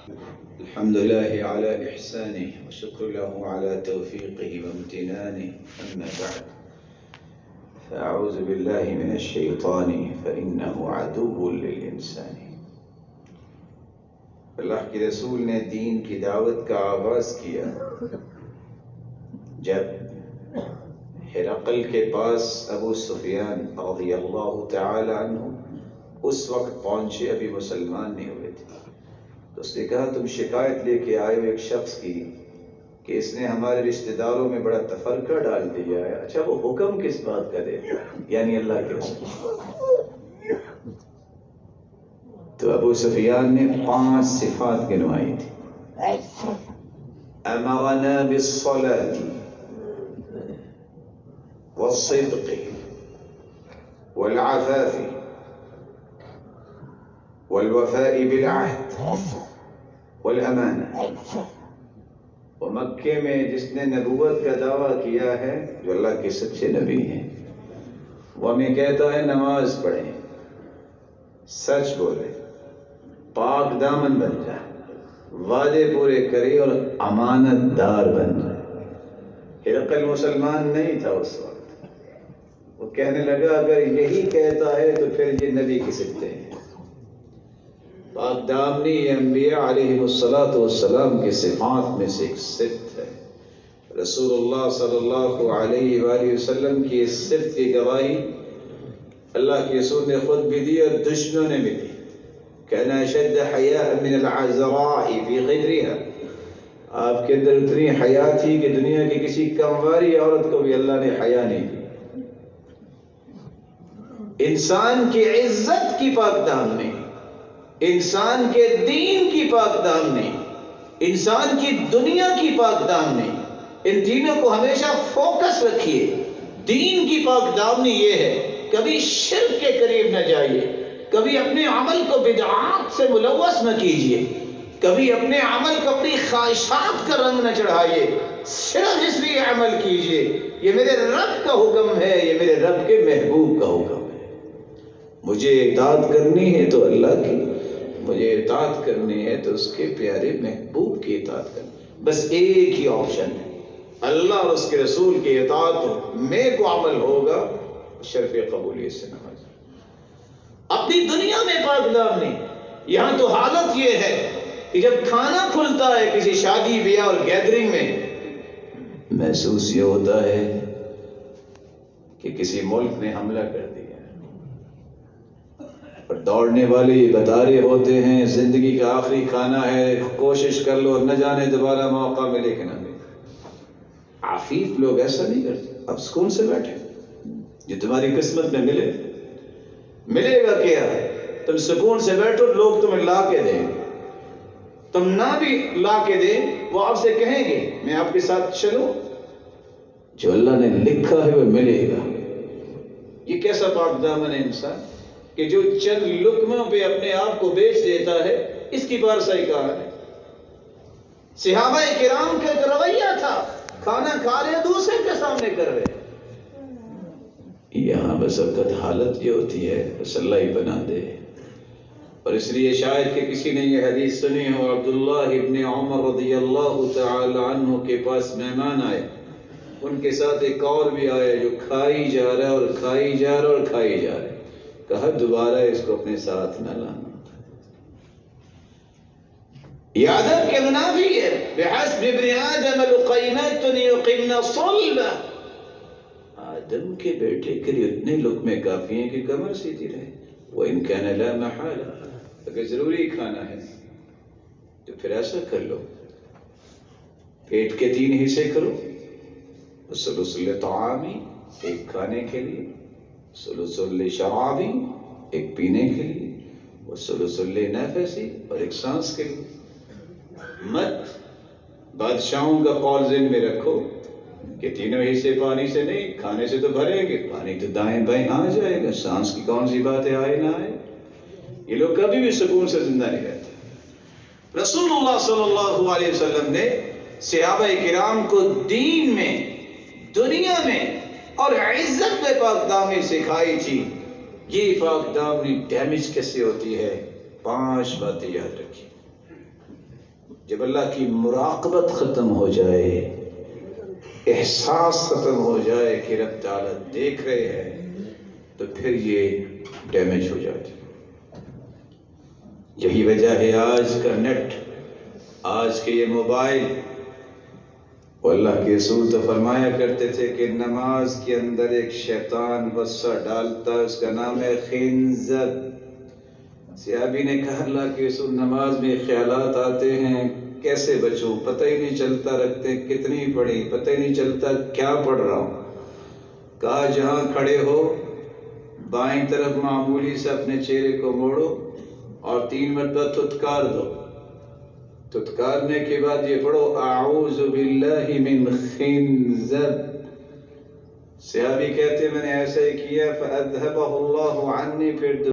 الحمد لله على إحسانه وشكر له على توفيقه وامتنانه. أما بعد فأعوذ بالله من الشيطان فإنه عدو للإنسان. اللہ کے رسول نے دین کی دعوت کا آغاز کیا جب ہرقل کے پاس ابو سفیان رضی اللہ تعالی عنہ اس وقت پہنچے، ابھی مسلمان نہیں ہوئے تھے. تو اس نے کہا تم شکایت لے کے آئے ہو ایک شخص کی کہ اس نے ہمارے رشتہ داروں میں بڑا تفرقہ ڈال دیا ہے. اچھا وہ حکم کس بات کا دیتا ہے؟ یعنی اللہ کے رسول. تو ابو سفیان نے 5 صفات گنوائی تھی. امرنا بالصلاة والصدق والعفاف والوفاء بالعهد والامانہ. وہ مکے میں جس نے نبوت کا دعویٰ کیا ہے، جو اللہ کے سچے نبی ہیں، وہ ہمیں کہتا ہے نماز پڑھیں، سچ بولے، پاک دامن بن جائے، وعدے پورے کرے اور امانت دار بن جائے. ہرقل مسلمان نہیں تھا اس وقت. وہ کہنے لگا اگر یہی کہتا ہے تو پھر یہ نبی کس سکتے ہیں. پاک دامنی انبیاء علیہ السلام کے صفات میں سے ایک صفت ہے. رسول اللہ صلی اللہ علیہ وآلہ وسلم کی اس صفت کی گواہی اللہ کے رسول نے خود بھی دی اور دشمنوں نے بھی دی. كان اشد حیاء من العذراء فی غدرها. آپ کے اندر اتنی حیا تھی کہ دنیا کی کسی کمواری عورت کو بھی اللہ نے حیا نہیں دی. انسان کی عزت کی پاک دامنی، انسان کے دین کی پاک دامنی، انسان کی دنیا کی پاک دامنی، ان تینوں کو ہمیشہ فوکس رکھیے. دین کی پاک دامنی یہ ہے کبھی شرک کے قریب نہ جائیے، کبھی اپنے عمل کو بدعات سے ملوث نہ کیجیے، کبھی اپنے عمل کو اپنی خواہشات کا رنگ نہ چڑھائیے. صرف اس لیے عمل کیجیے یہ میرے رب کا حکم ہے، یہ میرے رب کے محبوب کا حکم ہے. مجھے اطاعت کرنی ہے تو اللہ کی، مجھے اطاعت کرنی ہے تو اس کے پیارے محبوب کی اطاعت کرنی. بس ایک ہی آپشن ہے، اللہ اور اس کے رسول کی اطاعت میں کو عمل ہوگا، شرف قبولیت سے نواز. اپنی دنیا میں پاک دامنی. یہاں تو حالت یہ ہے کہ جب کھانا کھلتا ہے کسی شادی بیاہ اور گیدرنگ میں، محسوس یہ ہوتا ہے کہ کسی ملک نے حملہ کر دیا اور دوڑنے والے یہ بتا رہے ہوتے ہیں زندگی کا آخری کھانا ہے، کوشش کر لو اور نہ جانے دوبارہ موقع ملے کہ نہ ملے. عفیف لوگ ایسا نہیں کرتے. اب سکون سے بیٹھے، جو تمہاری قسمت میں ملے گا کیا؟ تم سکون سے بیٹھو، لوگ تمہیں لا کے دیں. تم نہ بھی لا کے دیں، وہ آپ سے کہیں گے میں آپ کے ساتھ چلوں. جو اللہ نے لکھا ہے وہ ملے گا. یہ کیسا پاک دامن ہے انسان کہ جو چند لقموں پہ اپنے آپ کو بیچ دیتا ہے. اس کی پارسائی کہاں ہے؟ صحابہ کرام کا ایک رویہ تھا، کھانا کھا رہے دوسرے کے سامنے کر رہے. یہاں بس وقت حالت یہ ہوتی ہے بس اللہ ہی بنا دے. اور اس لیے شاید کہ کسی نے یہ حدیث سنی ہو، عبداللہ ابن عمر رضی اللہ تعالی عنہ کے پاس مہمان آئے، ان کے ساتھ ایک اور بھی آیا جو کھائی جا رہا ہے اور کھائی جا رہا اور کھائی جا رہا ہے. کہا دوبارہ اس کو اپنے ساتھ نہ لانا. یہ ادب کے منافی ہے. بحسب ابن آدم لقیمات یقمن صلبہ. آدم کے بیٹے کے لیے اتنے لقمے کافی ہیں کہ کمر سیدھی رہے. وَإِن كَانَ لَا مَحَالَةَ. اگر ضروری کھانا ہے تو پھر ایسا کر لو، پیٹ کے 3 حصے کرو. ثلث لطعامی، ایک کھانے کے لیے، ثلث لشرابی، ایک پینے کے لیے، وثلث لنفسی، اور ایک سانس کے لیے. مت بادشاہوں کا قول ذہن میں رکھو کہ تینوں حصے پانی سے نہیں، کھانے سے تو بھریں گے، پانی تو دائیں بائیں آ جائے گا، سانس کی کون سی بات ہے آئے نہ آئے. یہ لوگ کبھی بھی سکون سے زندہ نہیں رہتے. رسول اللہ صلی اللہ علیہ وسلم نے صحابہ کرام کو دین میں، دنیا میں اور عزت میں پاک دامنی سکھائی تھی. یہ پاک دامنی ڈیمیج کیسے ہوتی ہے؟ 5 باتیں یاد رکھیے. جب اللہ کی مراقبت ختم ہو جائے، احساس ختم ہو جائے کہ رب تعالیٰ دیکھ رہے ہیں، تو پھر یہ ڈیمیج ہو جاتی. یہی وجہ ہے آج کا نیٹ، آج کے یہ موبائل. وہ اللہ کے رسول تو فرمایا کرتے تھے کہ نماز کے اندر ایک شیطان وسوسہ ڈالتا ہے، اس کا نام ہے خنزب. صحابی نے کہا اللہ کے رسول نماز میں خیالات آتے ہیں، کیسے بچوں؟ پتہ ہی نہیں چلتا رکھتے کتنی پڑھی، پتہ ہی نہیں چلتا کیا پڑھ رہا ہوں. کہا جہاں کھڑے ہو بائیں طرف معمولی سے اپنے چہرے کو موڑو اور 3 مرتبہ تھتکار دو. تھتکارنے کے بعد یہ پڑھو اعوذ باللہ من خنزب. صحابی کہتے میں نے ایسا ہی کیا فاذهبه اللہ عنی، پھر